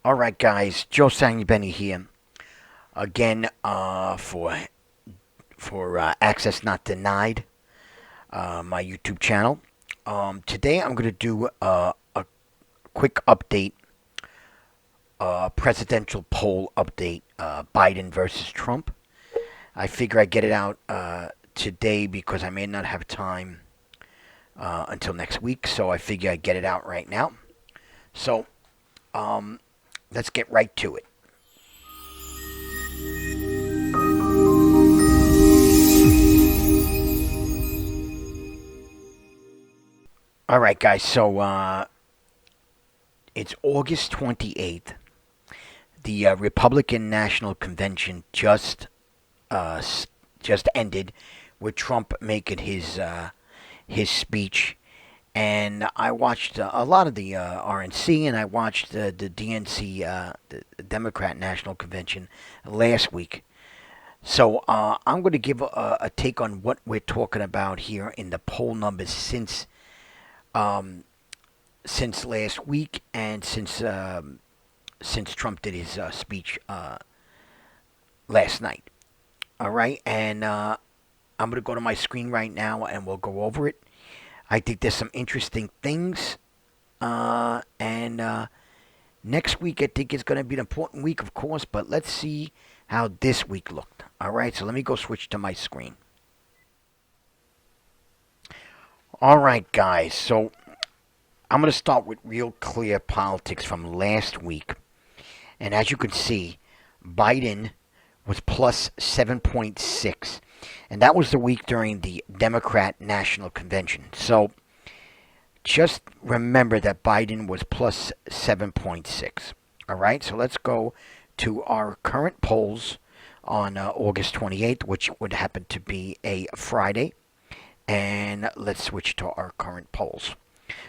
All right, guys. Joe Sanguibeni here again for Access Not Denied, my YouTube channel. Today I'm going to do a quick update, presidential poll update, Biden versus Trump. I figure I get it out today because I may not have time until next week, so I figure I get it out right now. So um, let's get right to it. All right, guys. So it's August 28th. The Republican National Convention uh, just ended, with Trump making his speech, and I watched a lot of the RNC, and I watched the DNC, the Democrat National Convention, last week. So I'm going to give a take on what we're talking about here in the poll numbers um, since last week, and since Trump did his speech last night. All right, and I'm going to go to my screen right now, and we'll go over it. I think there's some interesting things, and next week I think is going to be an important week, of course. But let's see how this week looked. All right, so let me go switch to my screen. All right, guys. So I'm going to start with Real Clear Politics from last week. And as you can see, Biden was plus 7.6. And that was the week during the Democrat National Convention. So just remember that Biden was plus 7.6. All right, so let's go to our current polls on August 28th, which would happen to be a Friday. And let's switch to our current polls.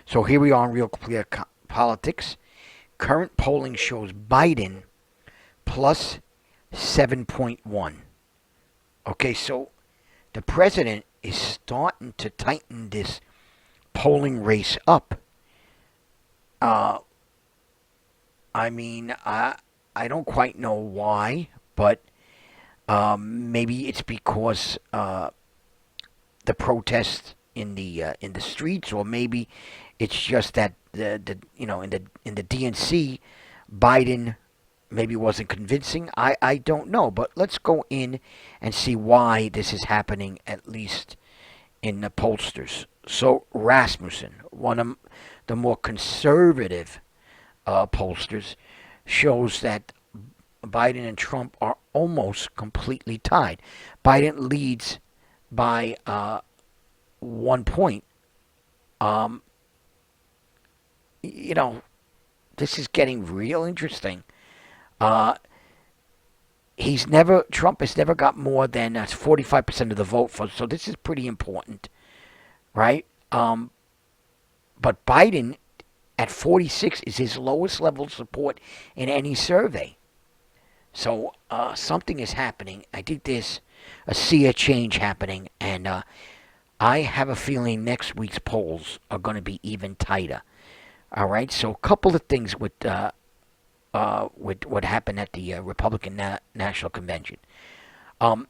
So here we are in Real Clear Politics. Current polling shows Biden plus 7.1. Okay, so the president is starting to tighten this polling race up. Uh, I don't quite know why, but maybe it's because the protests in the streets, or maybe it's just that in the DNC, Biden maybe wasn't convincing. I don't know, but let's go in and see why this is happening, at least in the pollsters. So Rasmussen, one of the more conservative pollsters, shows that Biden and Trump are almost completely tied. Biden leads by 1 point. Um, you know, this is getting real interesting. Uh, Trump has never got more than 45% of the vote for, so this is pretty important, right? But Biden at 46 is his lowest level of support in any survey. So something is happening. I think there's a sea of change happening, and I have a feeling next week's polls are going to be even tighter. All right, so a couple of things with what happened at the Republican National Convention. Um,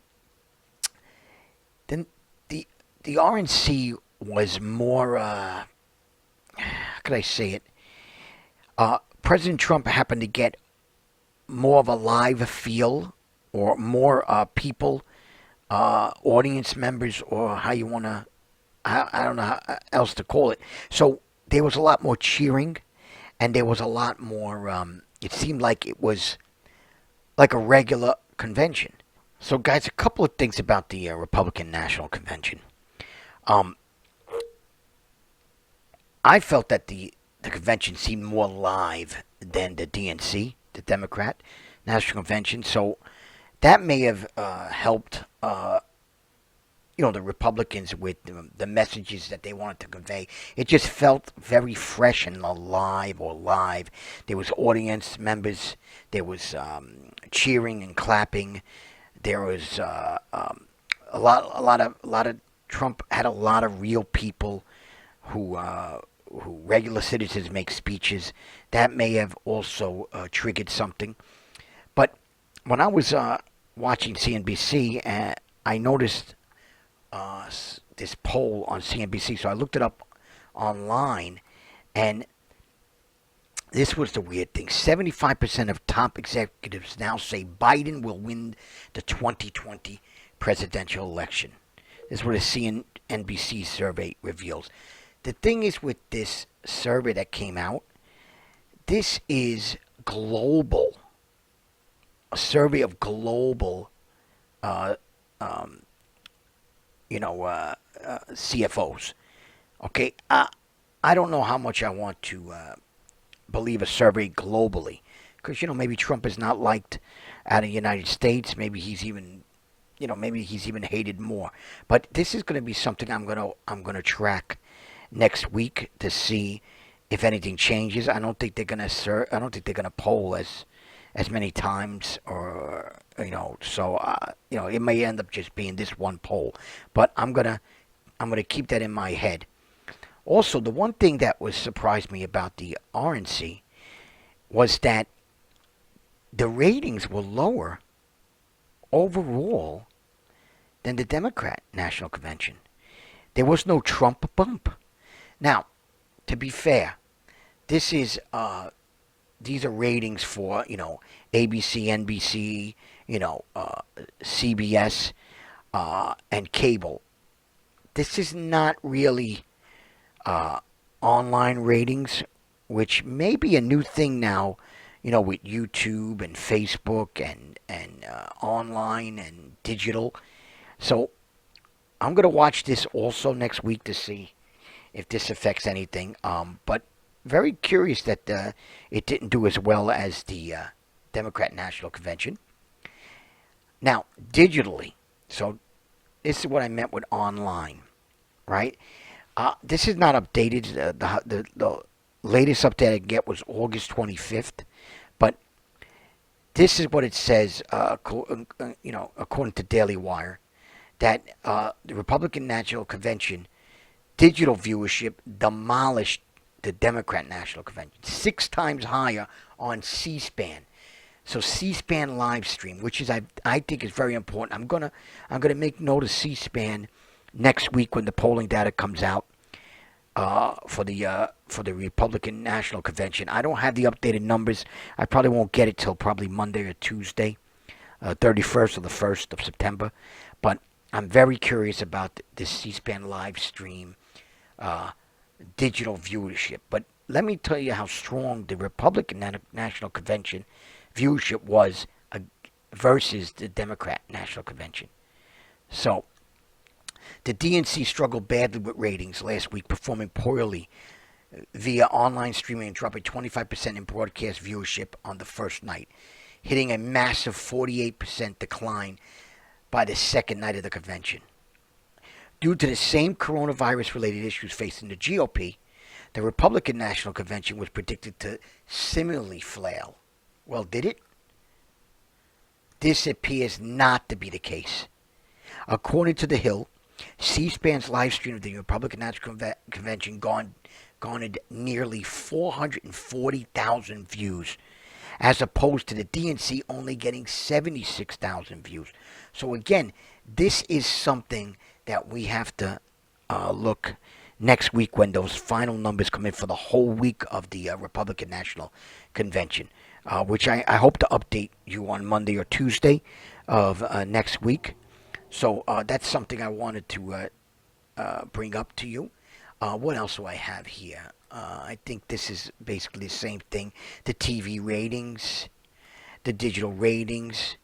then the RNC was more. How could I say it? President Trump happened to get more of a live feel, or more people, audience members, or how you want to. I don't know how else to call it. So there was a lot more cheering, and there was a lot more. It seemed like it was like a regular convention. So, guys, a couple of things about the Republican National Convention. Um, I felt that the convention seemed more live than the DNC, the Democrat National Convention. So that may have helped, the Republicans with the messages that they wanted to convey. It just felt very fresh and alive, or live. There was audience members. There was cheering and clapping. There was a lot of Trump had a lot of real people who who regular citizens make speeches. That may have also triggered something. But when I was watching CNBC, I noticed this poll on CNBC. So I looked it up online, and this was the weird thing. 75% of top executives now say Biden will win the 2020 presidential election. This is what a CNBC survey reveals. The thing is with this survey that came out, this is global. A survey of global, uh, um, CFOs. Okay, I don't know how much I want to believe a survey globally, because maybe Trump is not liked out of the United States. Maybe he's even, maybe he's even hated more. But this is going to be something I'm gonna track next week to see if anything changes. I don't think they're gonna poll as many times, or so it may end up just being this one poll. But I'm gonna keep that in my head. Also, the one thing that was surprised me about the RNC was that the ratings were lower overall than the Democrat National Convention. There was no Trump bump. Now, to be fair, these are ratings for ABC, NBC, CBS, and cable. This is not really online ratings, which may be a new thing now, with YouTube and Facebook and online and digital. So I'm gonna watch this also next week to see if this affects anything. But very curious that it didn't do as well as the Democrat National Convention. Now, digitally, so this is what I meant with online, right? This is not updated. The latest update I get was August 25th, but this is what it says, according to Daily Wire, that the Republican National Convention digital viewership demolished the Democrat National Convention, 6 times higher on C-SPAN. So C-SPAN live stream, which is I think is very important. I'm gonna make note of C-SPAN next week when the polling data comes out for the Republican National Convention. I don't have the updated numbers. I probably won't get it till probably Monday or Tuesday, 31st or the 1st of September. But I'm very curious about this C-SPAN live stream digital viewership. But let me tell you how strong the Republican National Convention viewership was versus the Democrat National Convention. So the DNC struggled badly with ratings last week, performing poorly via online streaming and dropping 25% in broadcast viewership on the first night, hitting a massive 48% decline by the second night of the convention. Due to the same coronavirus-related issues facing the GOP, the Republican National Convention was predicted to similarly flail. Well, did it? This appears not to be the case. According to The Hill, C-SPAN's live stream of the Republican National Convention garnered nearly 440,000 views, as opposed to the DNC only getting 76,000 views. So again, this is something that we have to look next week when those final numbers come in for the whole week of the Republican National Convention, which I hope to update you on Monday or Tuesday of next week. So that's something I wanted to bring up to you. What else do I have here? I think this is basically the same thing. The TV ratings, the digital ratings,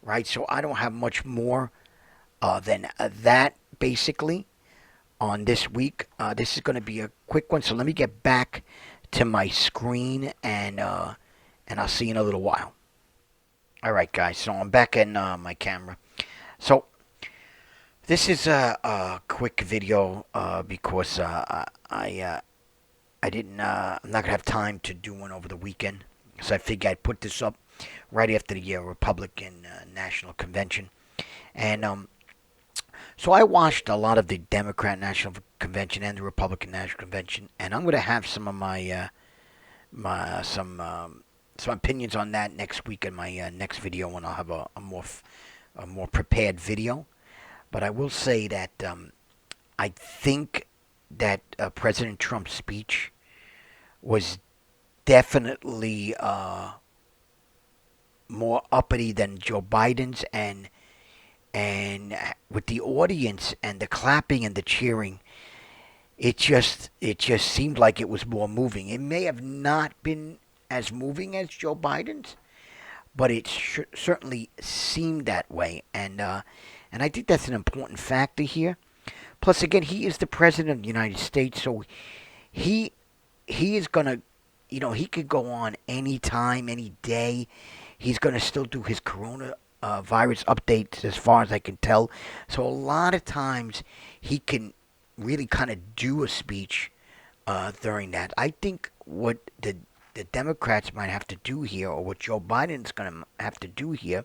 right? So I don't have much more than that, basically, on this week. This is going to be a quick one, so let me get back to my screen, and I'll see you in a little while. All right, guys, so I'm back in my camera. So this is a quick video because I didn't. I'm not gonna have time to do one over the weekend, so I figured I'd put this up right after the Republican National Convention, and so I watched a lot of the Democrat National Convention and the Republican National Convention, and I'm going to have some of some opinions on that next week in my next video when I'll have a more prepared video. But I will say that I think that President Trump's speech was definitely more uppity than Joe Biden's, and with the audience and the clapping and the cheering, it just seemed like it was more moving. It may have not been as moving as Joe Biden's, but it certainly seemed that way, and I think that's an important factor here. Plus, again, he is the president of the United States, so he he is gonna, he could go on any time, any day. He's gonna still do his corona virus updates, as far as I can tell. So a lot of times he can really kind of do a speech during that. I think what the Democrats might have to do here, or what Joe Biden's going to have to do here,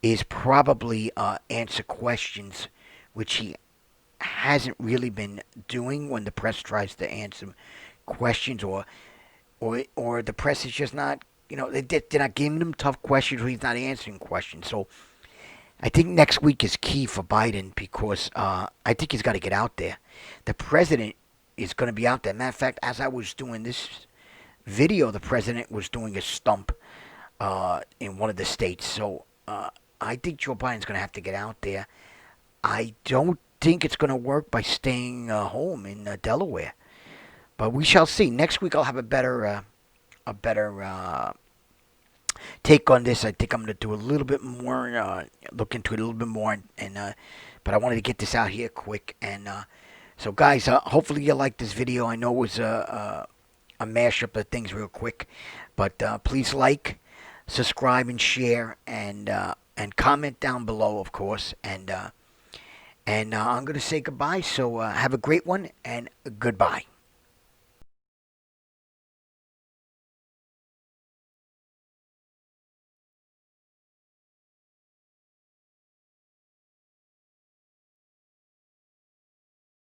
is probably answer questions, which he hasn't really been doing when the press tries to answer questions, or the press is just not, they're not giving him tough questions, or he's not answering questions. So I think next week is key for Biden, because I think he's got to get out there. The president is going to be out there. Matter of fact, as I was doing this video, the president was doing a stump in one of the states. So I think Joe Biden's going to have to get out there. I don't think it's going to work by staying home in Delaware, but we shall see. Next week I'll have a better take on this. I think I'm going to do a little bit more, look into it a little bit more, and but I wanted to get this out here quick. And so, guys, hopefully you like this video. I know it was a mashup of things real quick, but please like, subscribe, and share, and comment down below, of course. And I'm going to say goodbye. So have a great one, and goodbye.